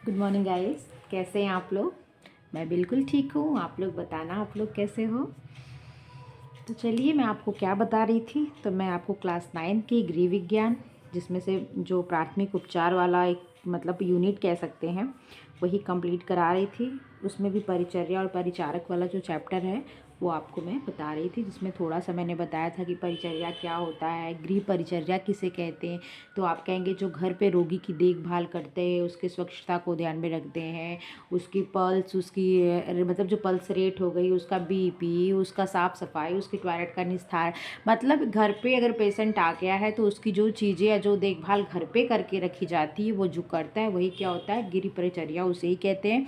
Good morning guys, कैसे हैं आप लोग। मैं बिल्कुल ठीक हूँ। आप लोग बताना आप लोग कैसे हो। तो चलिए मैं आपको क्या बता रही थी। तो मैं आपको क्लास 9 की गृह विज्ञान, जिसमें से जो प्राथमिक उपचार वाला एक मतलब यूनिट कह सकते हैं, वही कंप्लीट करा रही थी। उसमें भी परिचर्या और परिचारक वाला जो चैप्टर है वो आपको मैं बता रही थी, जिसमें थोड़ा सा मैंने बताया था कि परिचर्या क्या होता है, गृह परिचर्या किसे कहते हैं। तो आप कहेंगे जो घर पे रोगी की देखभाल करते हैं, उसके स्वच्छता को ध्यान में रखते हैं, उसकी पल्स, उसकी मतलब जो पल्स रेट हो गई, उसका बीपी, उसका साफ़ सफाई, उसकी टॉयलेट का निस्तार, मतलब घर पे अगर पेशेंट आ गया है तो उसकी जो चीज़ें या जो देखभाल घर पे करके रखी जाती है वो जो करता है वही क्या होता है, गृह परिचर्या उसे ही कहते हैं।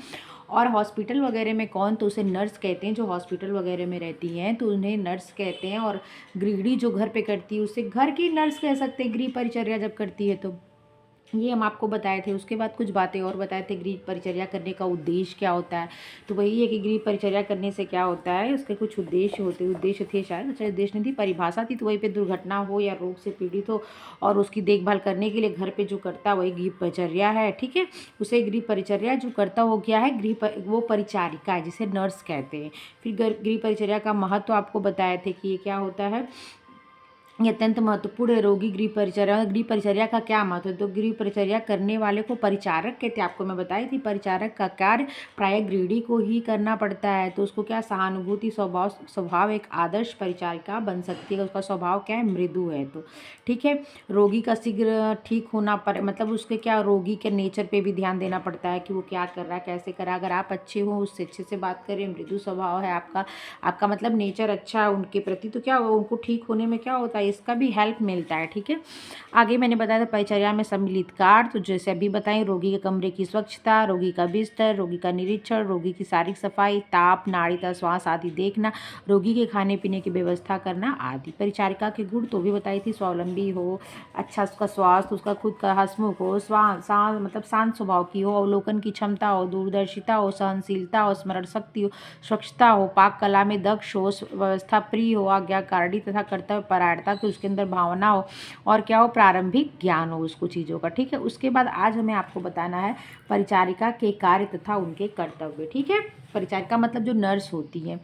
और हॉस्पिटल वगैरह में कौन, तो उसे नर्स कहते हैं। जो हॉस्पिटल वगैरह में रहती हैं तो उन्हें नर्स कहते हैं। और गृहिणी जो घर पे करती है उसे घर की नर्स कह सकते हैं, गृह परिचर्या जब करती है तो। ये हम आपको बताए थे। उसके बाद कुछ बातें और बताए थे, गृह परिचर्या करने का उद्देश्य क्या होता है। तो वही है कि गृह परिचर्या करने से क्या होता है, उसके कुछ उद्देश्य होते, उद्देश्य थे शायद, अच्छा उद्देश्य नहीं थी, परिभाषा थी। तो वहीं पे दुर्घटना हो या रोग से पीड़ित हो और उसकी देखभाल करने के लिए घर पे जो करता है वही गृह परिचर्या है। ठीक है, उसे गृह परिचर्या जो करता वो क्या है, वो परिचारिका है, जिसे नर्स कहते हैं। फिर गृह परिचर्या का महत्व आपको बताए थे कि ये क्या होता है, ये अत्यंत महत्वपूर्ण है। रोगी गृह परिचर्या, गृह परिचर्या का क्या महत्व है, तो गृह परिचर्या करने वाले को परिचारक कहते हैं। आपको मैं बताई थी परिचारक का कार्य प्राय गृहिणी को ही करना पड़ता है। तो उसको क्या, सहानुभूति स्वभाव एक आदर्श परिचारिका बन सकती है। उसका स्वभाव क्या है, मृदु है। तो ठीक है, रोगी का शीघ्र ठीक होना पर मतलब उसके क्या, रोगी के नेचर पे भी ध्यान देना पड़ता है कि वो क्या कर रहा है, कैसे कर रहा है। अगर आप अच्छे हो, उससे अच्छे से बात करें, मृदु स्वभाव है आपका, आपका मतलब नेचर अच्छा है उनके प्रति, तो क्या उनको ठीक होने में क्या होता है, इसका भी हेल्प मिलता है। ठीक है, आगे मैंने बताया था परिचर्या में सम्मिलित कार्य। तो जैसे अभी बताएं, रोगी के कमरे की स्वच्छता, रोगी का बिस्तर, रोगी का निरीक्षण, रोगी की शारीरिक सफाई, ताप, नाड़िता, श्वास आदि देखना, रोगी के खाने पीने की व्यवस्था करना आदि। परिचारिका के गुण तो भी बताई थी, स्वावलंबी हो, अच्छा उसका स्वास्थ्य, उसका खुद का हंसमुख हो, मतलब शांत स्वभाव की हो, अवलोकन की क्षमता हो, दूरदर्शिता हो, सहनशीलता हो, स्मरण शक्ति हो, स्वच्छता हो, पाक कला में दक्ष हो, व्यवस्था प्रिय हो, आज्ञाकारी तथा कर्तव्य परायणता की उसके अंदर भावना हो, और क्या हो, प्रारंभिक ज्ञान हो उसको चीज़ों का। ठीक है, उसके बाद आज हमें आपको बताना है परिचारिका के कार्य तथा उनके कर्तव्य। ठीक है, परिचारिका मतलब जो नर्स होती है,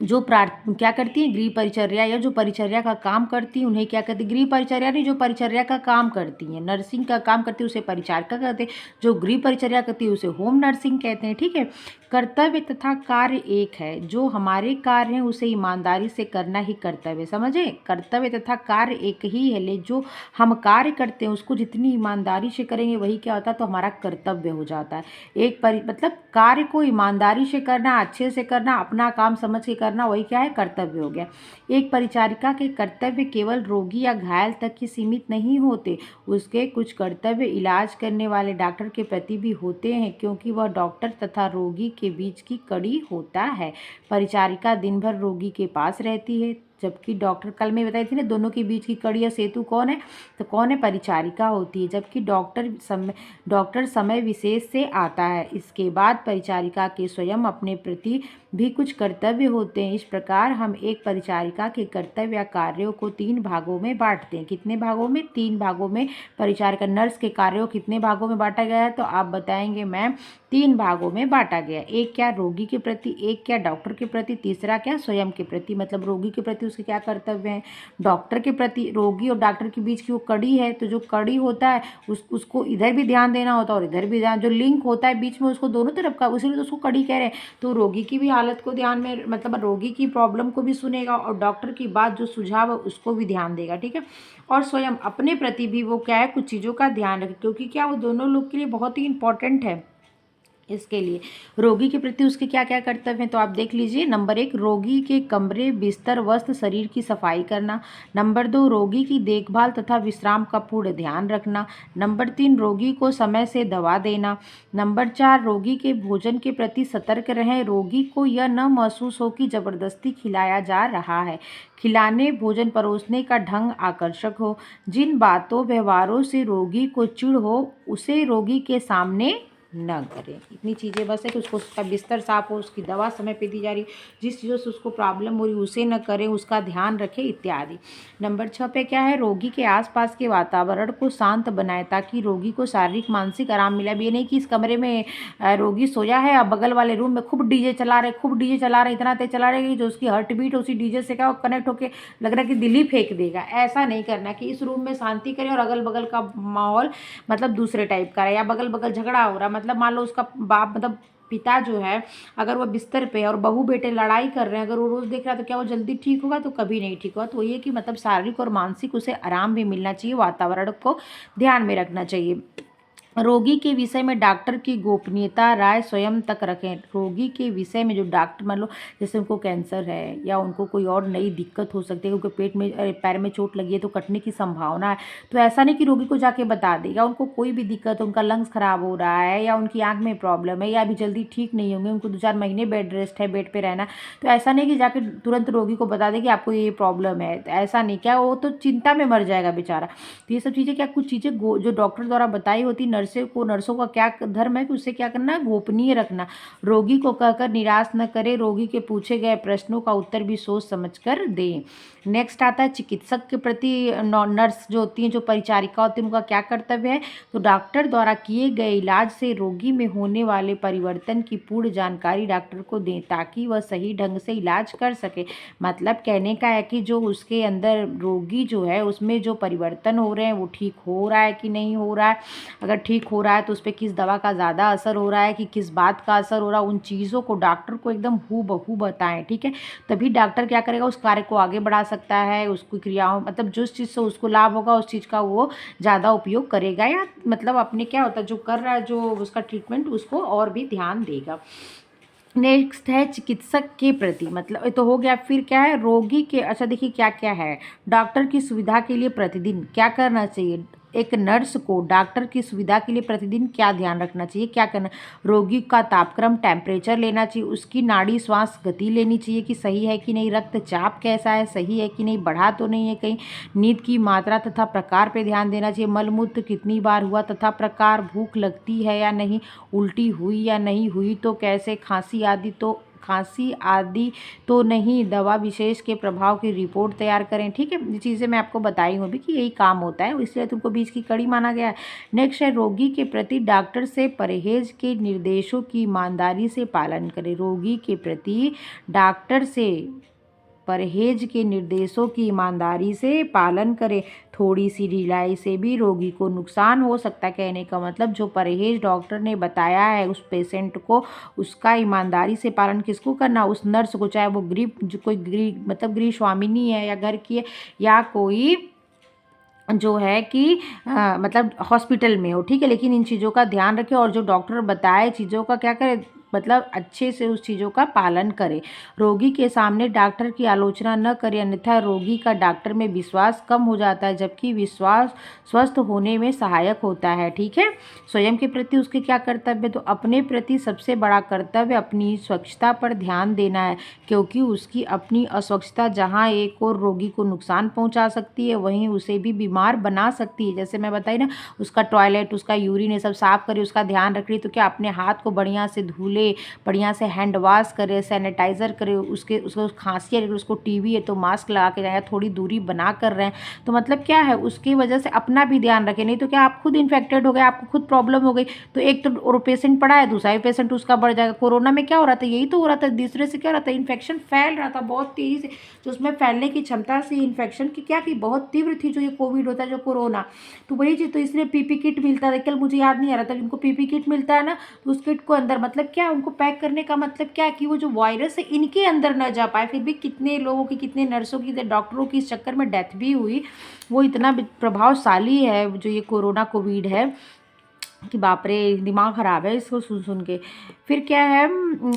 जो क्या करती है, गृह परिचर्या या जो परिचर्या का काम करती है उन्हें क्या कहते हैं, गृह परिचर्या नहीं, जो परिचर्या का काम करती हैं, नर्सिंग का काम करती है उसे परिचारिका कहते हैं। जो गृह परिचर्या करती है उसे होम नर्सिंग कहते हैं। ठीक है, कर्तव्य तथा कार्य एक है। जो हमारे कार्य हैं उसे ईमानदारी से करना ही कर्तव्य, समझे। कर्तव्य तथा कार्य एक ही है, ले जो हम कार्य करते हैं उसको जितनी ईमानदारी से करेंगे वही क्या होता है, तो हमारा कर्तव्य हो जाता है। मतलब कार्य को ईमानदारी से करना, अच्छे से करना, अपना काम समझ के करना, वही क्या है, कर्तव्य हो गया। एक परिचारिका के कर्तव्य केवल रोगी या घायल तक ही सीमित नहीं होते, उसके कुछ कर्तव्य इलाज करने वाले डॉक्टर के प्रति भी होते हैं, क्योंकि वह डॉक्टर तथा रोगी के बीच की कड़ी होता है। परिचारिका दिन भर रोगी के पास रहती है, जबकि डॉक्टर, कल मैं बताई थी ना, दोनों के बीच की कड़ी या सेतु कौन है, तो कौन है, परिचारिका होती है। जबकि डॉक्टर समय विशेष से आता है। इसके बाद परिचारिका के स्वयं अपने प्रति भी कुछ कर्तव्य होते हैं। इस प्रकार हम एक परिचारिका के कर्तव्य या कार्यों को 3 भागों में बांटते हैं। कितने भागों में, 3 भागों में। परिचारिका नर्स के कार्यों कितने भागों में बांटा गया है, तो आप बताएंगे मैम 3 भागों में बांटा गया। एक क्या, रोगी के प्रति, एक क्या, डॉक्टर के प्रति, तीसरा क्या, स्वयं के प्रति। मतलब रोगी के प्रति उसके क्या कर्तव्य हैं, डॉक्टर के प्रति, रोगी और डॉक्टर के बीच की वो कड़ी है, तो जो कड़ी होता है उसको इधर भी ध्यान देना होता है और इधर भी ध्यान, जो लिंक होता है बीच में उसको दोनों तरफ का, उसीलिए तो उसको कड़ी कह रहे हैं। तो रोगी की भी हालत को ध्यान में, मतलब रोगी की प्रॉब्लम को भी सुनेगा और डॉक्टर की बात जो सुझाव है उसको भी ध्यान देगा। ठीक है, और स्वयं अपने प्रति भी वो क्या है, कुछ चीज़ों का ध्यान रखे, क्योंकि क्या वो दोनों लोग के लिए बहुत ही इंपॉर्टेंट है। इसके लिए रोगी के प्रति उसके क्या क्या कर्तव्य हैं, तो आप देख लीजिए। नंबर 1, रोगी के कमरे, बिस्तर, वस्त्र, शरीर की सफाई करना। नंबर 2, रोगी की देखभाल तथा विश्राम का पूर्ण ध्यान रखना। नंबर 3, रोगी को समय से दवा देना। नंबर 4, रोगी के भोजन के प्रति सतर्क रहें। रोगी को यह न महसूस हो कि जबरदस्ती खिलाया जा रहा है। खिलाने, भोजन परोसने का ढंग आकर्षक हो। जिन बातों व्यवहारों से रोगी को चिढ़ हो उसे रोगी के सामने न करें। इतनी चीज़ें बस है कि उसका बिस्तर साफ़ हो, उसकी दवा समय पे दी जा रही, जिस चीज़ों से उसको प्रॉब्लम हो रही उसे न करें, उसका ध्यान रखें इत्यादि। नंबर 6 पे क्या है, रोगी के आसपास के वातावरण को शांत बनाएं ताकि रोगी को शारीरिक मानसिक आराम मिले। अब ये नहीं कि इस कमरे में रोगी सोया है, अब बगल वाले रूम में खूब डीजे चला रहे, इतना तेज चला रहे कि जो उसकी हार्ट बीट उसी डीजे से क्या कनेक्ट होकर लग रहा है कि दिल ही फेंक देगा। ऐसा नहीं करना कि इस रूम में शांति करें और अगल बगल का माहौल मतलब दूसरे टाइप का है, या बगल बगल झगड़ा हो रहा, मतलब मान लो उसका बाप मतलब पिता जो है अगर वो बिस्तर पे है और बहू बेटे लड़ाई कर रहे हैं, अगर वो रोज़ देख रहा है तो क्या वो जल्दी ठीक होगा? तो कभी नहीं ठीक होगा। तो ये कि मतलब शारीरिक और मानसिक उसे आराम भी मिलना चाहिए, वातावरण को ध्यान में रखना चाहिए। रोगी के विषय में डॉक्टर की गोपनीयता राय स्वयं तक रखें। रोगी के विषय में जो डॉक्टर मान लो जैसे उनको कैंसर है या उनको कोई और नई दिक्कत हो सकती है, उनके पेट में पैर में चोट लगी है तो कटने की संभावना है, तो ऐसा नहीं कि रोगी को जाके बता देगा। उनको कोई भी दिक्कत, उनका लंग्स खराब हो रहा है या उनकी आंख में प्रॉब्लम है या अभी जल्दी ठीक नहीं होंगे, उनको 2-4 महीने बेड रेस्ट है, बेड पर रहना, तो ऐसा नहीं कि जाके तुरंत रोगी को बता दे कि आपको ये प्रॉब्लम है। तो ऐसा नहीं, क्या वो तो चिंता में मर जाएगा बेचारा। तो ये सब चीज़ें क्या कुछ चीज़ें जो डॉक्टर द्वारा बताई होती, नर्सों का क्या धर्म है कि उसे क्या करना है, गोपनीय रखना। रोगी को कहकर निराश न करें, रोगी के पूछे गए प्रश्नों का उत्तर भी सोच समझकर दें। नेक्स्ट आता है चिकित्सक के प्रति नर्स जो होती हैं, जो परिचारिका होती है, उनका क्या कर्तव्य है। तो डॉक्टर द्वारा किए गए इलाज से रोगी में होने वाले परिवर्तन की पूर्ण जानकारी डॉक्टर को दें ताकि वह सही ढंग से इलाज कर सके। मतलब कहने का है कि जो उसके अंदर रोगी जो है उसमें जो परिवर्तन हो रहे हैं वो ठीक हो रहा है कि नहीं हो रहा है, अगर ठीक हो रहा है तो उस पर किस दवा का ज़्यादा असर हो रहा है कि किस बात का असर हो रहा है, उन चीज़ों को डॉक्टर को एकदम हूबहू बताएं। ठीक है, तभी डॉक्टर क्या करेगा, उस कार्य को आगे बढ़ा सकता है, उसकी क्रियाओं मतलब जिस चीज़ से उसको लाभ होगा उस चीज़ का वो ज़्यादा उपयोग करेगा, या मतलब अपने क्या होता है जो कर रहा है जो उसका ट्रीटमेंट उसको और भी ध्यान देगा। नेक्स्ट है चिकित्सक के प्रति, मतलब ये तो हो गया। फिर क्या है रोगी के, अच्छा देखिए क्या क्या है, डॉक्टर की सुविधा के लिए प्रतिदिन क्या करना चाहिए। एक नर्स को डॉक्टर की सुविधा के लिए प्रतिदिन क्या ध्यान रखना चाहिए, क्या करना, रोगी का तापक्रम टेम्परेचर लेना चाहिए, उसकी नाड़ी श्वास गति लेनी चाहिए कि सही है कि नहीं, रक्तचाप कैसा है, सही है कि नहीं, बढ़ा तो नहीं है कहीं, नींद की मात्रा तथा प्रकार पे ध्यान देना चाहिए, मलमूत्र कितनी बार हुआ तथा प्रकार, भूख लगती है या नहीं, उल्टी हुई या नहीं हुई तो कैसे, खांसी आदि तो नहीं, दवा विशेष के प्रभाव की रिपोर्ट तैयार करें। ठीक है, ये चीज़ें मैं आपको बताई हूँ अभी कि यही काम होता है, इसलिए तुमको बीच की कड़ी माना गया है। नेक्स्ट है रोगी के प्रति डॉक्टर से परहेज के निर्देशों की ईमानदारी से पालन करें। रोगी के प्रति डॉक्टर से परहेज के निर्देशों की ईमानदारी से पालन करें। थोड़ी सी ढिलाई से भी रोगी को नुकसान हो सकता है। कहने का मतलब जो परहेज डॉक्टर ने बताया है उस पेशेंट को, उसका ईमानदारी से पालन किसको करना, उस नर्स को, चाहे वो गृह स्वामिनी है या घर की है या कोई जो है कि मतलब हॉस्पिटल में हो। ठीक है, लेकिन इन चीज़ों का ध्यान रखें और जो डॉक्टर बताए चीज़ों का क्या करें, मतलब अच्छे से उस चीज़ों का पालन करें। रोगी के सामने डॉक्टर की आलोचना न करें, अन्यथा रोगी का डॉक्टर में विश्वास कम हो जाता है, जबकि विश्वास स्वस्थ होने में सहायक होता है। ठीक है, स्वयं के प्रति उसके क्या कर्तव्य, तो अपने प्रति सबसे बड़ा कर्तव्य अपनी स्वच्छता पर ध्यान देना है, क्योंकि उसकी अपनी अस्वच्छता जहाँ एक और रोगी को नुकसान पहुँचा सकती है वहीं उसे भी बीमार बना सकती है। जैसे मैं बताई ना, उसका टॉयलेट, उसका यूरिन ये सब साफ करे, उसका ध्यान रख रही, तो क्या अपने हाथ को बढ़िया से धुले, बढ़िया से हैंड वॉश करे, सैनिटाइजर करे, उसको खांसी है, उसको टीबी है तो मास्क लगा के जाए, थोड़ी दूरी बना कर रहे हैं, तो मतलब क्या है उसकी वजह से अपना भी ध्यान रखें। नहीं तो क्या आप खुद इन्फेक्टेड हो गए, आपको खुद प्रॉब्लम हो गई, तो एक तो और पेशेंट पड़ा है, दूसरा भी पेशेंट उसका बढ़ जाएगा। कोरोना में क्या हो रहा था, यही तो हो रहा था, दूसरे से क्या हो रहा था, इन्फेक्शन फैल रहा था बहुत तेज़ी से, तो उसमें फैलने की क्षमता से इन्फेक्शन की क्या की बहुत तीव्र थी, जो ये कोविड होता है जो कोरोना, तो वही चीज़, तो इसलिए पीपी किट मिलता है, कल मुझे याद नहीं आ रहा था, उनको पीपी किट मिलता है ना, तो उस किट को अंदर मतलब क्या उनको पैक करने का मतलब क्या कि वो जो वायरस है इनके अंदर न जा पाए। फिर भी कितने लोगों की, कितने नर्सों की, डॉक्टरों की इस चक्कर में डेथ भी हुई। वो इतना प्रभावशाली है जो ये कोरोना कोविड है कि बाप रे, दिमाग ख़राब है इसको सुन सुन के। फिर क्या है,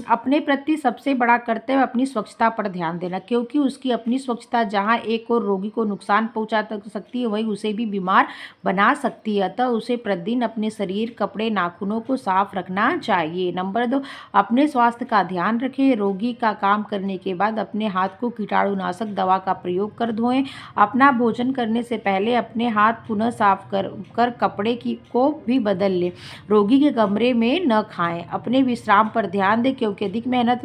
अपने प्रति सबसे बड़ा कर्तव्य अपनी स्वच्छता पर ध्यान देना, क्योंकि उसकी अपनी स्वच्छता जहाँ एक और रोगी को नुकसान पहुँचा सकती है वहीं उसे भी बीमार बना सकती है। अतः उसे प्रतिदिन अपने शरीर, कपड़े, नाखूनों को साफ रखना चाहिए। नंबर 2, अपने स्वास्थ्य का ध्यान रखें। रोगी का काम करने के बाद अपने हाथ को कीटाणुनाशक दवा का प्रयोग कर धोएं। अपना भोजन करने से पहले अपने हाथ पुनः साफ कर कपड़े को भी बदल बदल लें। रोगी के कमरे में न खाएं। अपने विश्राम पर ध्यान दें, क्योंकि अधिक मेहनत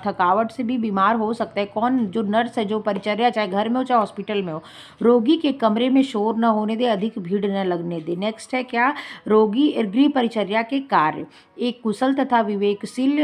थकावट से भी बीमार हो सकता है। कौन जो नर्स है, जो परिचर्या, चाहे घर में हो चाहे हॉस्पिटल में हो, रोगी के कमरे में शोर न होने दे, अधिक भीड़ न लगने दे। नेक्स्ट है क्या, रोगी गृह परिचर्या के कार्य। एक कुशल तथा विवेकशील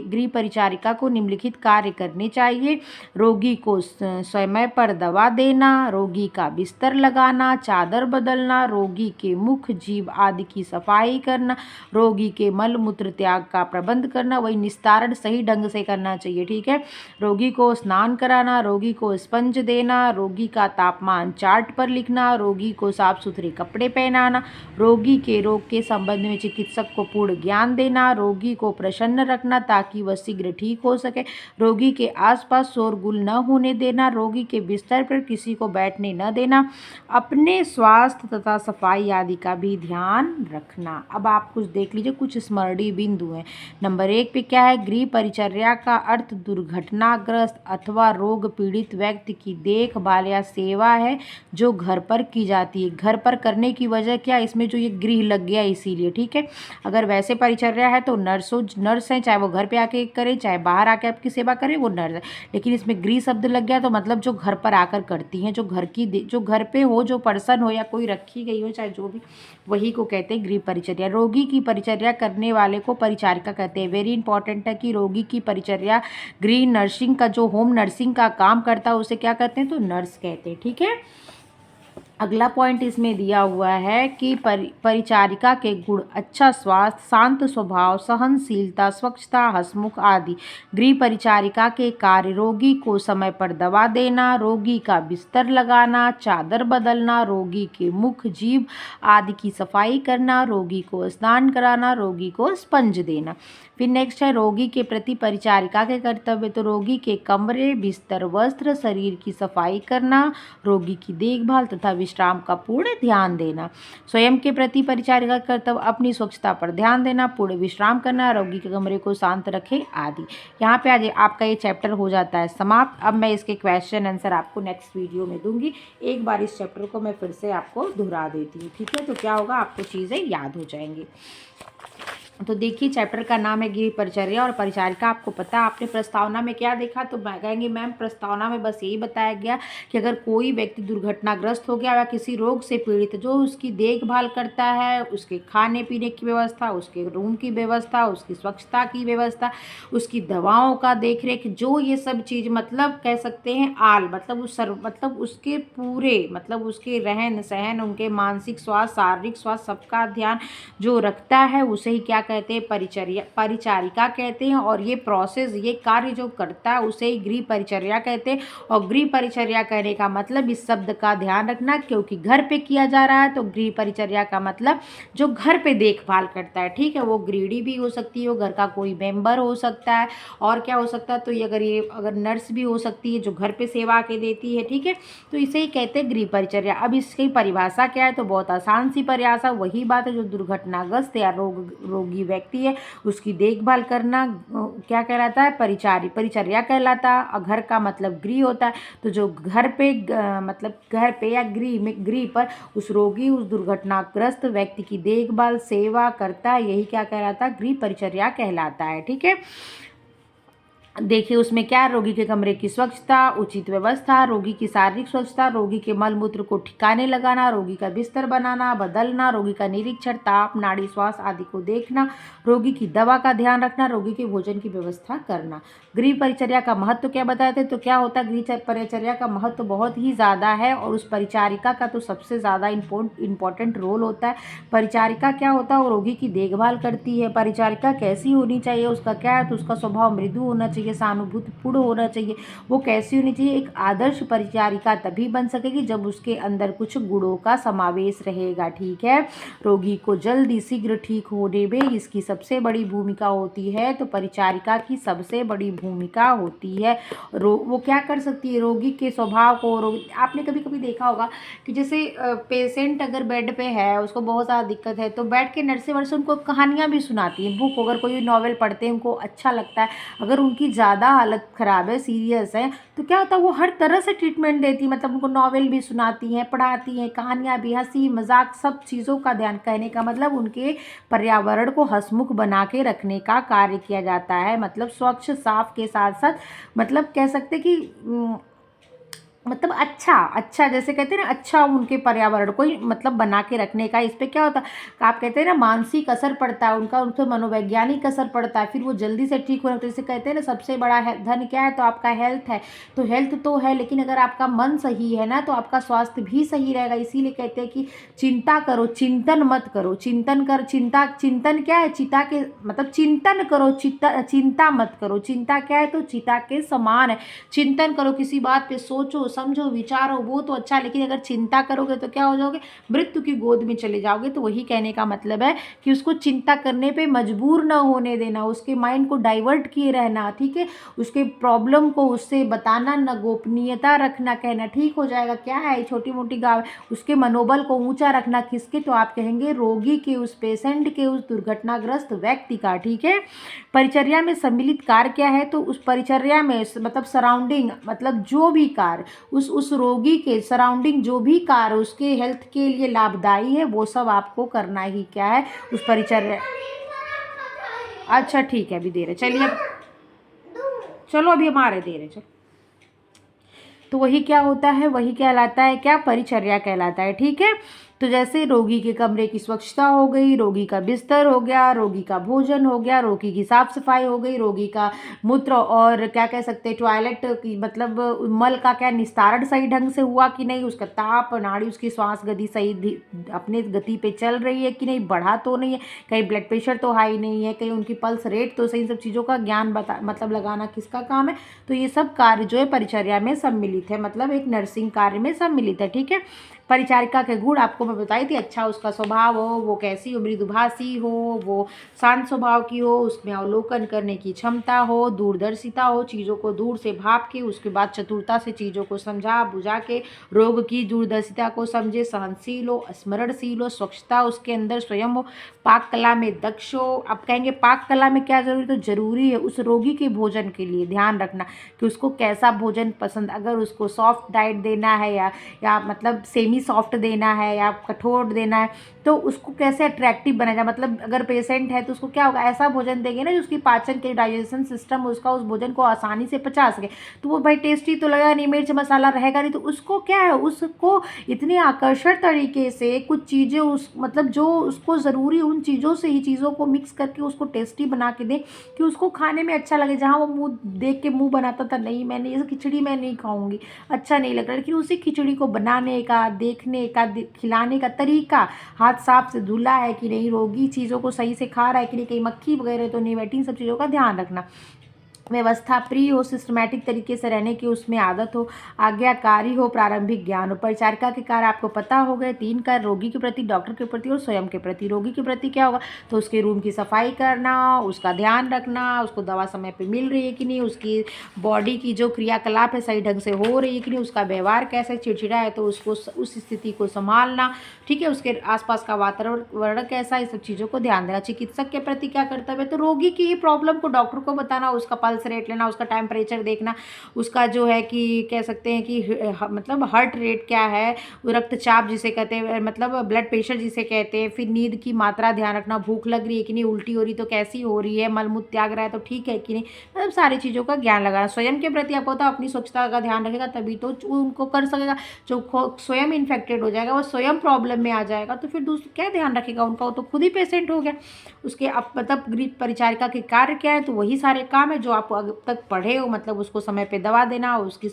गृह परिचारिका को निम्नलिखित कार्य करने चाहिए। रोगी को समय पर दवा देना, रोगी का बिस्तर लगाना, चादर बदलना, रोगी के मुख, जीभ आदि की सफाई करना, रोगी के मल मूत्र त्याग का प्रबंध करना, वही निस्तारण सही ढंग से करना चाहिए। ठीक है। रोगी को स्नान कराना, रोगी को स्पंज देना, रोगी का तापमान चार्ट पर लिखना, रोगी को साफ सुथरे कपड़े पहनाना, रोगी के रोग के संबंध में चिकित्सक को पूर्ण ज्ञान देना, रोगी को प्रसन्न रखना ताकि वह शीघ्र ठीक हो सके, रोगी के आसपास शोरगुल न होने देना, रोगी के बिस्तर पर किसी को बैठने न देना, अपने स्वास्थ्य तथा सफाई आदि का भी ध्यान रखना। अब आप कुछ देख लीजिए, कुछ स्मरणीय बिंदु हैं। नंबर 1 पे क्या है, गृह परिचर्या का अर्थ दुर्घटनाग्रस्त अथवा रोग पीड़ित व्यक्ति की देखभाल या सेवा है जो घर पर की जाती है। घर पर करने की वजह क्या, इसमें जो ये गृह लग गया इसीलिए। ठीक है। अगर वैसे परिचर्या है तो नर्स हैं, चाहे वो घर पे आके करें चाहे बाहर आके आपकी सेवा करें, वो नर्स है। लेकिन इसमें गृह शब्द लग गया तो मतलब जो घर पर आकर करती हैं, जो घर पे हो, जो पर्सन हो या कोई रखी गई हो, चाहे जो भी, वही को कहते हैं गृह परिचर्या। रोगी की परिचर्या करने वाले को परिचारिका कहते हैं। वेरी इंपॉर्टेंट है कि रोगी की परिचर्या गृह नर्सिंग का, जो होम नर्सिंग का काम करता है, उसे क्या कहते हैं, तो नर्स कहते हैं। ठीक है। अगला पॉइंट इसमें दिया हुआ है कि परिचारिका के गुण, अच्छा स्वास्थ्य, शांत स्वभाव, सहनशीलता, स्वच्छता, हंसमुख आदि। गृह परिचारिका के कार्य, रोगी को समय पर दवा देना, रोगी का बिस्तर लगाना, चादर बदलना, रोगी के मुख, जीभ आदि की सफाई करना, रोगी को स्नान कराना, रोगी को स्पंज देना। फिर नेक्स्ट है रोगी के प्रति परिचारिका के कर्तव्य। तो रोगी के कमरे, बिस्तर, वस्त्र, शरीर की सफाई करना, रोगी की देखभाल तथा विश्राम का पूर्ण ध्यान देना। स्वयं के प्रति परिचारिका का कर्तव्य, अपनी स्वच्छता पर ध्यान देना, पूर्ण विश्राम करना, रोगी के कमरे को शांत रखें आदि। यहाँ पे आज आपका ये चैप्टर हो जाता है समाप्त। अब मैं इसके क्वेश्चन आंसर आपको नेक्स्ट वीडियो में दूंगी। एक बार इस चैप्टर को मैं फिर से आपको दोहरा देती हूँ। ठीक है। तो क्या होगा, आपको चीज़ें याद हो जाएंगी। तो देखिए, चैप्टर का नाम है गृह परिचर्या और परिचारिका। आपको पता है आपने प्रस्तावना में क्या देखा, तो मैं कहेंगे मैम प्रस्तावना में बस यही बताया गया कि अगर कोई व्यक्ति दुर्घटनाग्रस्त हो गया या किसी रोग से पीड़ित, जो उसकी देखभाल करता है, उसके खाने पीने की व्यवस्था, उसके रूम की व्यवस्था, उसकी स्वच्छता की व्यवस्था, उसकी दवाओं का देखरेख, जो ये सब चीज़ मतलब कह सकते हैं आल, मतलब उसके पूरे, मतलब उसके रहन सहन, उनके मानसिक स्वास्थ्य, शारीरिक स्वास्थ्य, सबका ध्यान जो रखता है, उसे ही क्या कहते हैं, परिचारिका कहते हैं। और ये प्रोसेस, ये कार्य जो करता है, उसे ही गृह परिचर्या कहते हैं। और गृह परिचर्या कहने का मतलब, इस शब्द का ध्यान रखना, क्योंकि घर पे किया जा रहा है, तो गृह परिचर्या का मतलब जो घर पे देखभाल करता है। ठीक है। वो गृहिणी भी हो सकती है, वो घर का कोई मेंबर हो सकता है, और क्या हो सकता है, तो ये अगर नर्स भी हो सकती है जो घर पे सेवा के देती है। ठीक है। तो इसे ही कहते हैं गृह परिचर्या। अब इसकी परिभाषा क्या है, तो बहुत आसान सी परिभाषा, वही बात है जो दुर्घटनाग्रस्त या रोगी व्यक्ति है, उसकी देखभाल करना क्या कहलाता है, परिचर्या कहलाता है। और घर का मतलब गृह होता है। तो जो घर पे मतलब घर पे या गृह पर उस रोगी, उस दुर्घटनाग्रस्त व्यक्ति की देखभाल, सेवा करता है, यही क्या कहलाता है, गृह परिचर्या कहलाता है। ठीक है। देखिए उसमें क्या, रोगी के कमरे की स्वच्छता, उचित व्यवस्था, रोगी की शारीरिक स्वच्छता, रोगी के मल मूत्र को ठिकाने लगाना, रोगी का बिस्तर बनाना बदलना, रोगी का निरीक्षण, ताप, नाड़ी स्वास्थ्य आदि को देखना, रोगी की दवा का ध्यान रखना, रोगी के भोजन की व्यवस्था करना। गृह परिचर्या का महत्व क्या बताते, तो क्या होता है, गृह परिचर्या का महत्व बहुत ही ज़्यादा है, और उस परिचारिका का तो सबसे ज़्यादा इम्पोर्टेंट रोल होता है। परिचारिका क्या होता है, वो रोगी की देखभाल करती है। परिचारिका कैसी होनी चाहिए, उसका क्या है, तो उसका स्वभाव मृदु होना चाहिए, सहानुभूतिपूर्ण होना चाहिए। वो कैसी होनी चाहिए, एक आदर्श परिचारिका तभी बन सकेगी जब उसके अंदर कुछ गुणों का समावेश रहेगा। ठीक है। रोगी को जल्दी शीघ्र ठीक होने में इसकी सबसे बड़ी भूमिका होती है, तो परिचारिका की सबसे बड़ी भूमिका होती है। वो क्या कर सकती है, रोगी के स्वभाव को, आपने कभी कभी देखा होगा कि जैसे पेशेंट अगर बेड पे है, उसको बहुत ज़्यादा दिक्कत है, तो बैठ के नर्सें वर्सें उनको कहानियाँ भी सुनाती हैं। बुक, अगर कोई नॉवेल पढ़ते हैं, उनको अच्छा लगता है, अगर उनकी ज़्यादा हालत ख़राब है, सीरियस है, तो क्या होता है वो हर तरह से ट्रीटमेंट देती, मतलब उनको नॉवेल भी सुनाती हैं, पढ़ाती हैं, कहानियाँ भी, हंसी मजाक सब चीज़ों का ध्यान, कहने का मतलब उनके पर्यावरण को हंसमुख बना के रखने का कार्य किया जाता है। मतलब स्वच्छ साफ के साथ साथ मतलब कह सकते कि मतलब अच्छा जैसे कहते हैं ना, अच्छा उनके पर्यावरण को ही मतलब बना के रखने का। इस पे क्या होता है, आप कहते हैं ना मानसिक असर पड़ता है उनका, उनके मनोवैज्ञानिक असर पड़ता है, फिर वो जल्दी से ठीक हो रहे। तो इसे कहते हैं ना सबसे बड़ा धन क्या है, तो आपका हेल्थ है। तो हेल्थ तो है, लेकिन अगर आपका मन सही है ना तो आपका स्वास्थ्य भी सही रहेगा। इसीलिए कहते हैं कि चिंता करो, चिंतन मत करो। चिंतन क्या है, चिता के मतलब चिंतन करो, चिंता मत करो। चिंता क्या है, तो चिता के समान है। चिंतन करो, किसी बात पे सोचो समझो विचारो, वो तो अच्छा, लेकिन अगर चिंता करोगे तो क्या हो जाओगे, मृत्यु की गोद में चले जाओगे। तो वही कहने का मतलब है कि उसको चिंता करने पे मजबूर ना होने देना, उसके माइंड को डाइवर्ट किए रहना, ठीक है, उसके प्रॉब्लम को उससे बताना, न गोपनीयता रखना, कहना ठीक हो जाएगा, क्या है छोटी मोटी गाँव, उसके मनोबल को ऊंचा रखना। किसके, तो आप कहेंगे रोगी के, उस पेशेंट के, उस दुर्घटनाग्रस्त व्यक्ति का, ठीक है। परिचर्या में सम्मिलित कार्य क्या है, तो उस परिचर्या में मतलब सराउंडिंग, मतलब जो भी कार्य उस रोगी के सराउंडिंग जो भी कार्य उसके हेल्थ के लिए लाभदायी है वो सब आपको करना ही क्या है, उस परिचर्या। अच्छा ठीक है, अभी दे रहे, चलिए अब चलो अभी हम आ रहे, दे रहे चलो। तो वही क्या होता है, वही कहलाता है क्या, परिचर्या कहलाता है, ठीक है। तो जैसे रोगी के कमरे की स्वच्छता हो गई, रोगी का बिस्तर हो गया, रोगी का भोजन हो गया, रोगी की साफ सफाई हो गई, रोगी का मूत्र और क्या कह सकते हैं टॉयलेट की मतलब मल का क्या निस्तारण सही ढंग से हुआ कि नहीं, उसका ताप नाड़ी उसकी श्वास गति सही अपने गति पे चल रही है कि नहीं, बढ़ा तो नहीं है, कहीं ब्लड प्रेशर तो हाई नहीं है, कहीं उनकी पल्स रेट तो सही, सब चीज़ों का ज्ञान मतलब लगाना किसका काम है, तो ये सब कार्य जो है परिचर्या में सम्मिलित है, मतलब एक नर्सिंग कार्य में सम्मिलित है, ठीक है। परिचारिका के गुण आपको मैं बताई थी, अच्छा उसका स्वभाव हो, वो कैसी हो, मृदुभाषी हो, वो शांत स्वभाव की हो, उसमें अवलोकन करने की क्षमता हो, दूरदर्शिता हो, चीज़ों को दूर से भाप के उसके बाद चतुरता से चीज़ों को समझा बुझा के रोग की दूरदर्शिता को समझे, सहनशील हो, स्मरणशील हो, स्वच्छता उसके अंदर स्वयं हो, पाक कला में दक्ष हो। आप कहेंगे पाक कला में क्या जरूरी, तो जरूरी है उस रोगी के भोजन के लिए ध्यान रखना कि उसको कैसा भोजन पसंद, अगर उसको सॉफ्ट डाइट देना है या मतलब सेमी सॉफ्ट देना है या कठोर देना है, तो उसको कैसे अट्रैक्टिव बनाया जाए। मतलब अगर पेशेंट है तो उसको क्या होगा, ऐसा भोजन देंगे ना जिसकी पाचन के डाइजेशन सिस्टम उसका उस भोजन को आसानी से पचा सके, तो वो भाई टेस्टी तो लगेगा नहीं, मिर्च मसाला रहेगा नहीं, तो उसको क्या है, उसको इतने आकर्षक तरीके से कुछ चीज़ें उस मतलब जो उसको ज़रूरी उन चीज़ों से ही चीज़ों को मिक्स करके उसको टेस्टी बना के दें कि उसको खाने में अच्छा लगे। जहाँ वो मुँह देख के मुँह बनाता था, नहीं मैंने ये खिचड़ी मैं नहीं खाऊंगी, अच्छा नहीं लग रहा, लेकिन उसी खिचड़ी को बनाने का, देखने का, खिलाने का तरीका, हाथ साफ से धुला है कि नहीं, रोगी चीज़ों को सही से खा रहा है कि नहीं, कहीं मक्खी वगैरह तो नहीं बैठी, इन सब चीज़ों का ध्यान रखना। व्यवस्था प्रिय हो, सिस्टमैटिक तरीके से रहने की उसमें आदत हो, आज्ञाकारी हो, प्रारंभिक ज्ञान हो। परिचारिका के कार्य आपको पता हो गए, 3 कार्य, रोगी के प्रति, डॉक्टर के प्रति और स्वयं के प्रति। रोगी के प्रति क्या होगा, तो उसके रूम की सफाई करना, उसका ध्यान रखना, उसको दवा समय पे मिल रही है कि नहीं, उसकी बॉडी की जो क्रियाकलाप है सही ढंग से हो रही है कि नहीं, उसका व्यवहार कैसा है, चिड़चिड़ा है तो उसको उस स्थिति को संभालना, ठीक है, उसके आसपास का वातावरण कैसा है, इस सब चीज़ों को ध्यान देना। चिकित्सक के प्रति क्या कर्तव्य है, तो रोगी की प्रॉब्लम को डॉक्टर को बताना, उसका पल्स रेट लेना, उसका टेम्परेचर देखना, उसका जो है कि कह सकते हैं कि मतलब हार्ट रेट क्या है, रक्तचाप जिसे कहते हैं, मतलब ब्लड प्रेशर जिसे कहते हैं, फिर नींद की मात्रा ध्यान रखना, भूख लग रही है कि नहीं, उल्टी हो रही तो कैसी हो रही है, मलमूत्र त्याग रहा है तो ठीक है कि नहीं, मतलब सारी चीज़ों का ज्ञान लगाना। स्वयं के प्रति आपको होता अपनी स्वच्छता का ध्यान रखेगा तभी तो उनको कर सकेगा। जो स्वयं इन्फेक्टेड हो जाएगा, वो स्वयं प्रॉब्लम में आ जाएगा, तो फिर दूसरा क्या ध्यान रखेगा उनका, वो तो खुद ही पेशेंट हो गया। उसके अब मतलब गृह परिचारिका के कार्य क्या है, तो वही सारे काम है जो आप अब तक पढ़े हो, मतलब उसको समय पे दवा देना, उसकी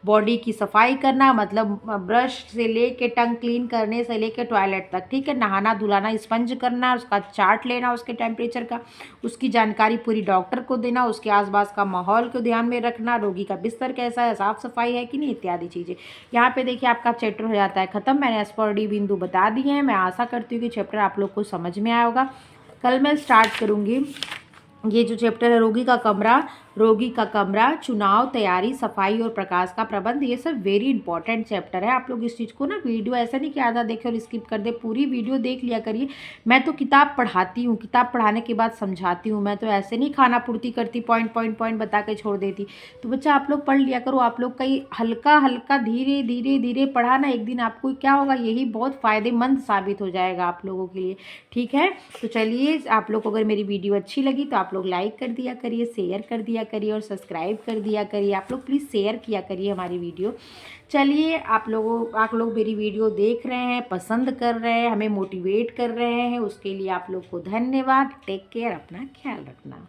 बॉडी की सफाई करना, मतलब ब्रश से लेके टंग क्लीन करने से लेके टॉयलेट तक, ठीक है, नहाना धुलाना, स्पंज करना, उसका चार्ट लेना उसके टेम्परेचर का, उसकी जानकारी पूरी डॉक्टर को देना, उसके आसपास का माहौल को ध्यान में रखना, रोगी का बिस्तर कैसा है, साफ सफाई है कि नहीं, इत्यादि चीज़ें। यहाँ पे देखिए आपका चैप्टर हो जाता है खत्म। मैंने एस पर डी बिंदु बता दिए हैं। मैं आशा करती हूँ कि चैप्टर आप लोग को समझ में आया होगा। कल मैं स्टार्ट करूँगी ये जो चैप्टर है रोगी का कमरा, रोगी का कमरा, चुनाव, तैयारी, सफाई और प्रकाश का प्रबंध, ये सब वेरी इंपॉर्टेंट चैप्टर है। आप लोग इस चीज़ को ना, वीडियो ऐसा नहीं कि आधा देखे और स्किप कर दे, पूरी वीडियो देख लिया करिए। मैं तो किताब पढ़ाती हूँ, किताब पढ़ाने के बाद समझाती हूँ, मैं तो ऐसे नहीं खाना पूर्ति करती, पॉइंट पॉइंट पॉइंट बता के छोड़ देती। तो बच्चा आप लोग पढ़ लिया करो, आप लोग का ही हल्का हल्का धीरे धीरे धीरे पढ़ा ना, एक दिन आपको क्या होगा, यही बहुत फ़ायदेमंद साबित हो जाएगा आप लोगों के लिए। ठीक है, तो चलिए, आप लोग को अगर मेरी वीडियो अच्छी लगी तो आप लोग लाइक कर दिया करिए, शेयर कर दिया करिए और सब्सक्राइब कर दिया करिए। आप लोग प्लीज़ शेयर किया करिए हमारी वीडियो। चलिए, आप लोग मेरी वीडियो देख रहे हैं, पसंद कर रहे हैं, हमें मोटिवेट कर रहे हैं, उसके लिए आप लोग को धन्यवाद। टेक केयर, अपना ख्याल रखना।